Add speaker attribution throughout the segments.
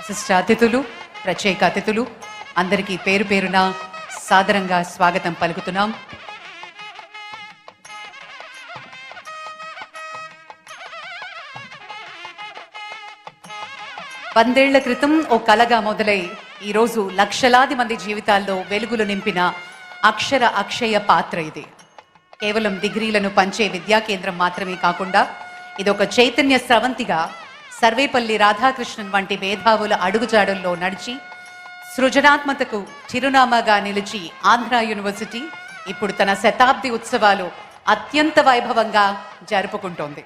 Speaker 1: విశిష్ట అతిథులు, ప్రత్యేక అతిథులు అందరికీ పేరు పేరున సాదరంగా స్వాగతం పలుకుతున్నాం. వందేళ్ల క్రితం ఓ కలగా మొదలై ఈరోజు లక్షలాది మంది జీవితాల్లో వెలుగులు నింపిన అక్షయ పాత్ర ఇది. కేవలం డిగ్రీలను పంచే విద్యా కేంద్రం మాత్రమే కాకుండా ఇదొక చైతన్య స్రవంతిగా సర్వేపల్లి రాధాకృష్ణన్ వంటి మేధావుల అడుగుజాడల్లో నడిచి సృజనాత్మకతకు చిరునామాగా నిలిచి ఆంధ్ర యూనివర్సిటీ ఇప్పుడు తన శతాబ్ది ఉత్సవాలు అత్యంత వైభవంగా జరుపుకుంటోంది.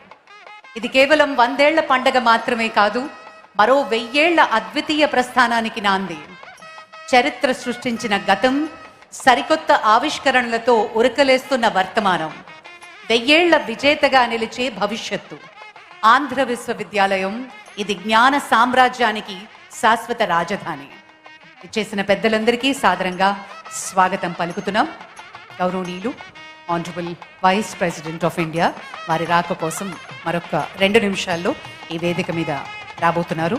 Speaker 1: ఇది కేవలం 100 ఏళ్ల పండగ మాత్రమే కాదు, మరో 1000 ఏళ్ల అద్వితీయ ప్రస్థానానికి నాంది. చరిత్ర సృష్టించిన గతం, సరికొత్త ఆవిష్కరణలతో ఉరకలేస్తున్న వర్తమానం, 1000 ఏళ్ల విజేతగా నిలిచే భవిష్యత్తు. ఆంధ్ర విశ్వవిద్యాలయం ఇది జ్ఞాన సామ్రాజ్యానికి శాశ్వత రాజధాని. ఇచ్చేసిన పెద్దలందరికీ సాదరంగా స్వాగతం పలుకుతున్నాం. గౌరవనీయులు honourable vice president of India వారి రాక కోసం మరొక 2 నిమిషాల్లో ఈ వేదిక మీద రాబోతున్నారు.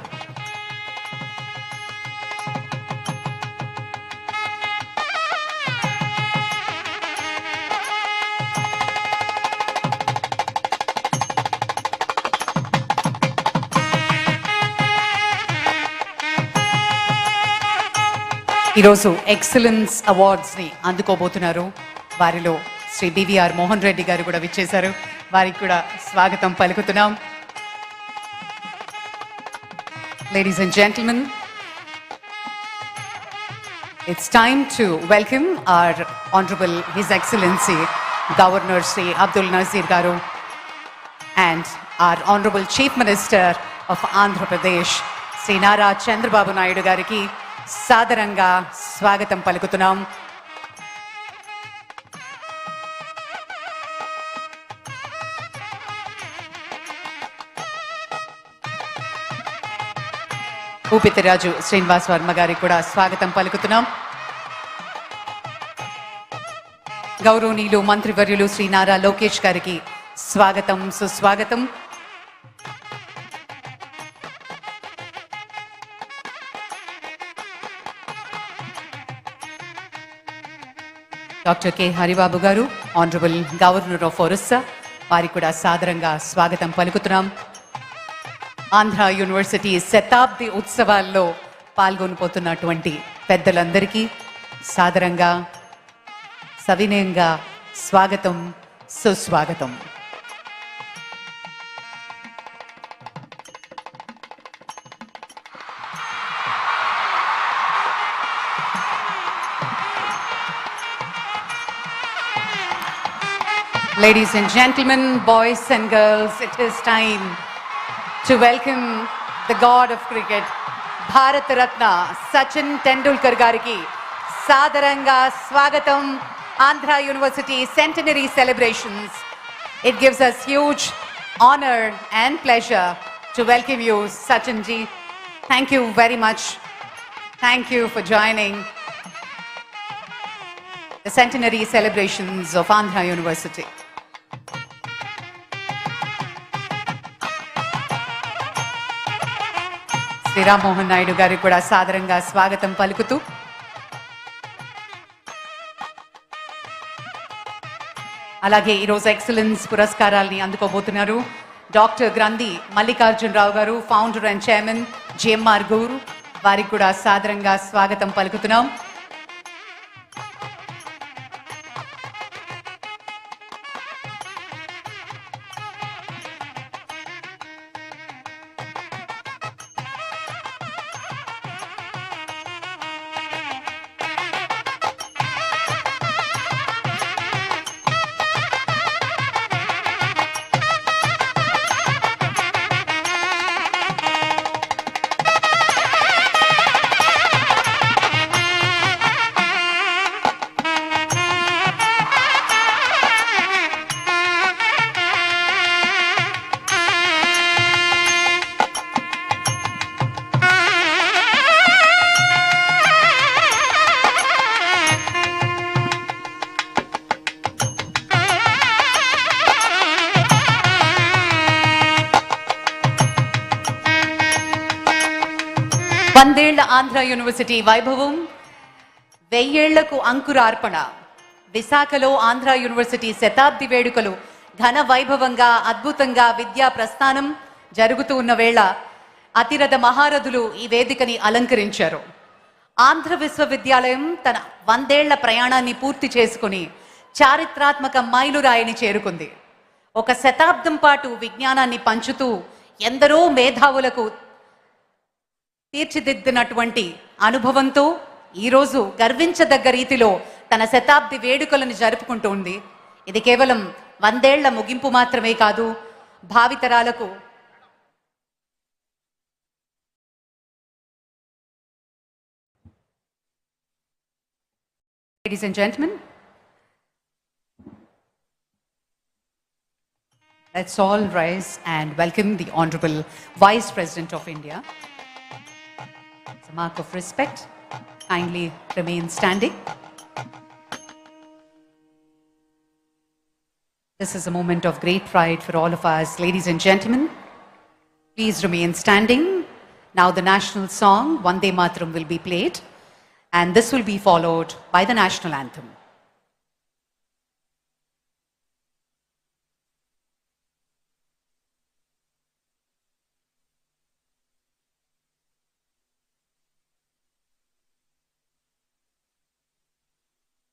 Speaker 1: ఈరోజు ఎక్సలెన్స్ అవార్డ్స్ని అందుకోబోతున్నారు. వారిలో శ్రీ బివిఆర్ మోహన్ రెడ్డి గారు కూడా విచ్చేశారు. వారికి కూడా స్వాగతం పలుకుతున్నాం. Ladies and gentlemen, it's time to welcome our Honorable His Excellency Governor Sri Abdul Nazir Garu and our Honorable Chief Minister of Andhra Pradesh Sri Nara Chandrababu Naidu Gariki సాదరంగా స్వాగతం పలుకుతున్నాం. ఊపితిరాజు శ్రీనివాస్ వర్మ గారికి కూడా స్వాగతం పలుకుతున్నాం. గౌరవనీయులు మంత్రివర్యులు శ్రీ నారా లోకేష్ గారికి స్వాగతం, సుస్వాగతం. డాక్టర్ కె హరిబాబు గారు, ఆనరబుల్ గవర్నర్ ఆఫ్ ఒరిస్సా, వారికి కూడా సాదరంగా స్వాగతం పలుకుతున్నాం. ఆంధ్ర యూనివర్సిటీ శతాబ్ది ఉత్సవాల్లో పాల్గొనిపోతున్నటువంటి పెద్దలందరికీ సాదరంగా సవినయంగా స్వాగతం, సుస్వాగతం. Ladies and gentlemen, boys and girls, it is time to welcome the god of cricket, Bharat Ratna Sachin Tendulkar gariki sadaranga swagatam. Andhra University centenary celebrations. It gives us huge honor and pleasure to welcome you, Sachin ji. Thank you very much. Thank you for joining the centenary celebrations of Andhra University. Shri Rammohan Naidu గారికి కూడా సాదరంగా స్వాగతం పలుకుతూ అలాగే ఈరోజు excellence పురస్కారాల్ని అందుకోబోతున్నారు doctor గ్రంథి మల్లికార్జునరావు గారు, founder and chairman GMR గూరు. వారికి కూడా సాదరంగా స్వాగతం పలుకుతున్నాం. వందేళ్ల ఆంధ్ర యూనివర్సిటీ వైభవం, 1000 ఏళ్లకు అంకురార్పణ. విశాఖలో ఆంధ్ర యూనివర్సిటీ శతాబ్ది వేడుకలు ఘన వైభవంగా అద్భుతంగా విద్యా ప్రస్థానం జరుగుతూ ఉన్న వేళ అతిరథ మహారథులు ఈ వేదికని అలంకరించారు. ఆంధ్ర విశ్వవిద్యాలయం తన 100 ఏళ్ల ప్రయాణాన్ని పూర్తి చేసుకుని చారిత్రాత్మక మైలురాయిని చేరుకుంది. ఒక శతాబ్దం పాటు విజ్ఞానాన్ని పంచుతూ ఎందరో మేధావులకు తీర్చిదిద్దినటువంటి అనుభవంతో ఈరోజు గర్వించదగ్గ రీతిలో తన శతాబ్ది వేడుకలను జరుపుకుంటూ ఉంది. ఇది కేవలం 100 ఏళ్ల ముగింపు మాత్రమే కాదు, భావితరాలకు Ladies and gentlemen, let's all rise and welcome the Honorable Vice President of India. It's a mark of respect. Kindly remain standing. This is a moment of great pride for all of us. Ladies and gentlemen, please remain standing. Now the national song, Vande Mataram, will be played, and this will be followed by the national anthem.